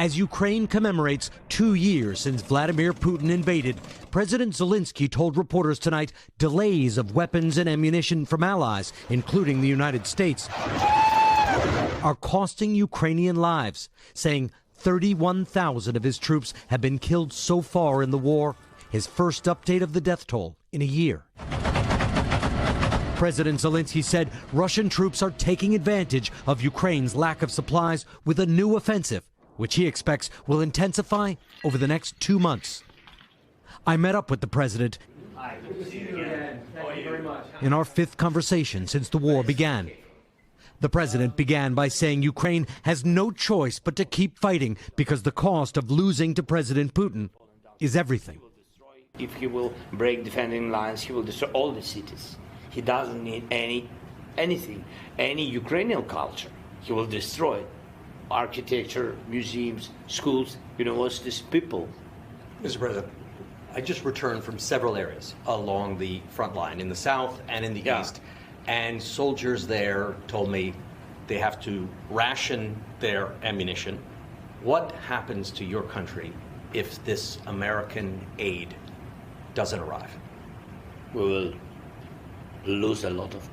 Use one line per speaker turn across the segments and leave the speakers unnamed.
As Ukraine commemorates 2 years since Vladimir Putin invaded, President Zelensky told reporters tonight delays of weapons and ammunition from allies, including the United States, are costing Ukrainian lives, saying 31,000 of his troops have been killed so far in the war, his first update of the death toll in a year. President Zelensky said Russian troops are taking advantage of Ukraine's lack of supplies with a new offensive, which he expects will intensify over the next 2 months. I met up with the president in our 5th conversation since the war began. The president began by saying Ukraine has no choice but to keep fighting because the cost of losing to President Putin is everything.
If he will break defending lines, he will destroy all the cities. He doesn't need anything, any Ukrainian culture. He will destroy it. Architecture, museums, schools, universities, people.
Mr. President, I just returned from several areas along the front line in the south and in the east, and soldiers there told me they have to ration their ammunition. What happens to your country if this American aid doesn't arrive?
We will lose a lot of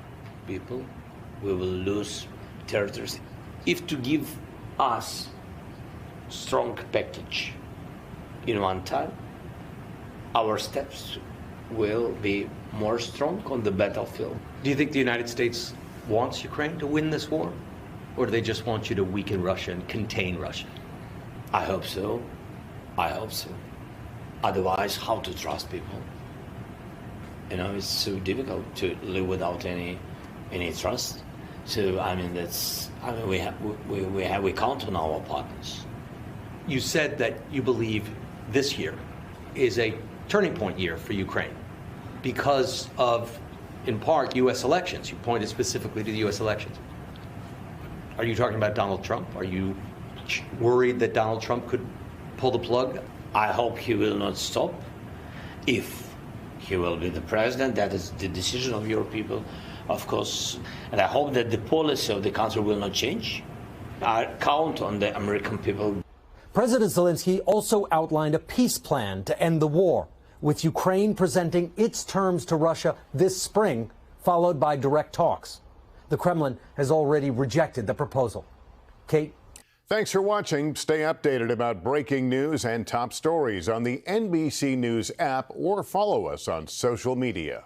people. We will lose territories. If to give us strong package in one time, our steps will be more strong on the battlefield.
Do you think the United States wants Ukraine to win this war? Or do they just want you to weaken Russia and contain Russia?
I hope so. I hope so. Otherwise, how to trust people? It's so difficult to live without any trust. So we count on our partners.
You said that you believe this year is a turning point year for Ukraine because of, in part, U.S. elections. You pointed specifically to the U.S. elections. Are you talking about Donald Trump? Are you worried that Donald Trump could pull the plug?
I hope he will not stop. If he will be the president, that is the decision of your people, of course. And I hope that the policy of the country will not change. I count on the American people.
President Zelensky also outlined a peace plan to end the war, with Ukraine presenting its terms to Russia this spring, followed by direct talks. The Kremlin has already rejected the proposal. Kate?
Thanks for watching. Stay updated about breaking news and top stories on the NBC News app or follow us on social media.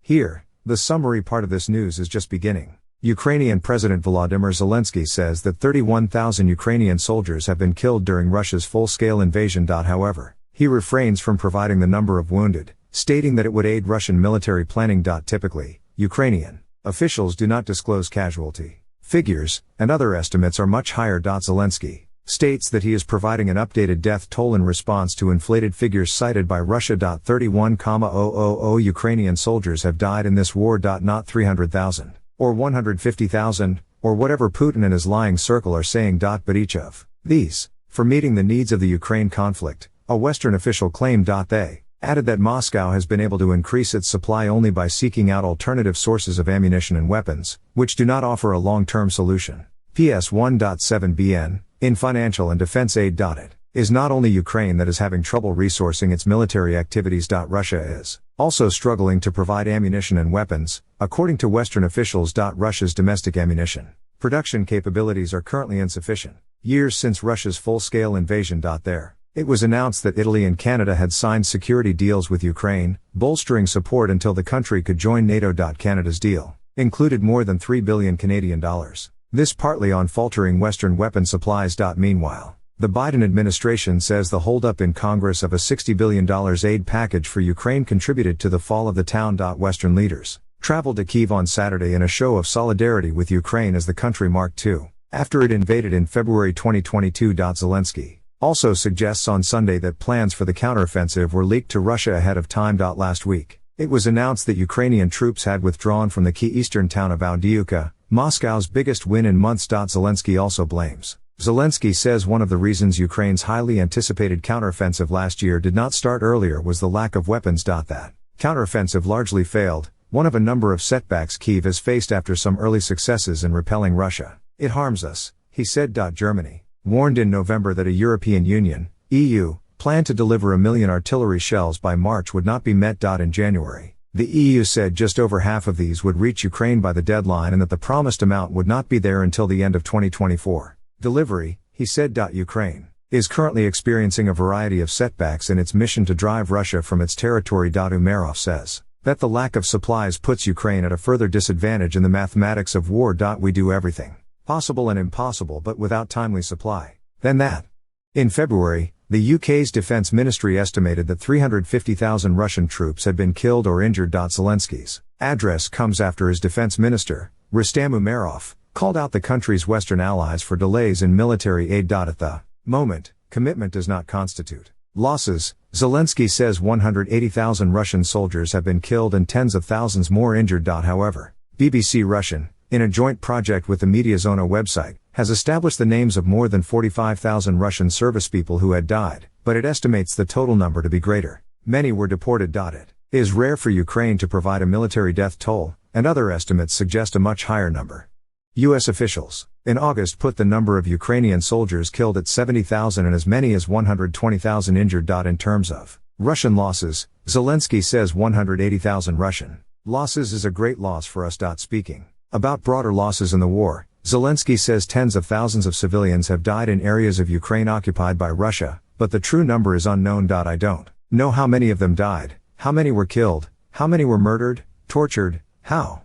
Here, the summary part of this news is just beginning. Ukrainian President Volodymyr Zelensky says that 31,000 Ukrainian soldiers have been killed during Russia's full-scale invasion. However, he refrains from providing the number of wounded, stating that it would aid Russian military planning. Typically, Ukrainian officials do not disclose casualty figures, and other estimates are much higher. Zelensky states that he is providing an updated death toll in response to inflated figures cited by Russia. 31,000 Ukrainian soldiers have died in this war. Not 300,000, or 150,000, or whatever Putin and his lying circle are saying. But each of these, for meeting the needs of the Ukraine conflict, a Western official claimed. They added that Moscow has been able to increase its supply only by seeking out alternative sources of ammunition and weapons, which do not offer a long-term solution. PS 1.7 BN, in financial and defense aid. It is not only Ukraine that is having trouble resourcing its military activities. Russia is also struggling to provide ammunition and weapons, according to Western officials. Russia's domestic ammunition production capabilities are currently insufficient. Years since Russia's full-scale invasion. It was announced that Italy and Canada had signed security deals with Ukraine, bolstering support until the country could join NATO. Canada's deal included more than $3 billion Canadian dollars. This partly on faltering Western weapon supplies. Meanwhile, the Biden administration says the holdup in Congress of a $60 billion aid package for Ukraine contributed to the fall of the town. Western leaders traveled to Kyiv on Saturday in a show of solidarity with Ukraine as the country marked II after it invaded in February 2022. Zelensky also suggests on Sunday that plans for the counteroffensive were leaked to Russia ahead of time. Last week, it was announced that Ukrainian troops had withdrawn from the key eastern town of Avdiivka, Moscow's biggest win in months. Zelensky also blames. Zelensky says one of the reasons Ukraine's highly anticipated counteroffensive last year did not start earlier was the lack of weapons. That counteroffensive largely failed, one of a number of setbacks Kyiv has faced after some early successes in repelling Russia. It harms us, he said. Germany warned in November that a European Union, EU, plan to deliver 1 million artillery shells by March would not be met. In January, the EU said just over half of these would reach Ukraine by the deadline and that the promised amount would not be there until the end of 2024. Delivery, he said. Ukraine is currently experiencing a variety of setbacks in its mission to drive Russia from its territory. Umerov says that the lack of supplies puts Ukraine at a further disadvantage in the mathematics of war. We do everything possible and impossible, but without timely supply. Then that. In February, the UK's Defence Ministry estimated that 350,000 Russian troops had been killed or injured. Zelensky's address comes after his defense minister, Rustam Umerov, called out the country's Western allies for delays in military aid. At the moment, commitment does not constitute losses. Zelensky says 180,000 Russian soldiers have been killed and tens of thousands more injured. However, BBC Russian, in a joint project with the Mediazona website, has established the names of more than 45,000 Russian servicepeople who had died, but it estimates the total number to be greater. Many were deported. It is rare for Ukraine to provide a military death toll, and other estimates suggest a much higher number. U.S. officials, in August, put the number of Ukrainian soldiers killed at 70,000 and as many as 120,000 injured. In terms of Russian losses, Zelensky says 180,000 Russian losses is a great loss for us. Speaking about broader losses in the war, Zelensky says tens of thousands of civilians have died in areas of Ukraine occupied by Russia, but the true number is unknown. I don't know how many of them died, how many were killed, how many were murdered, tortured, how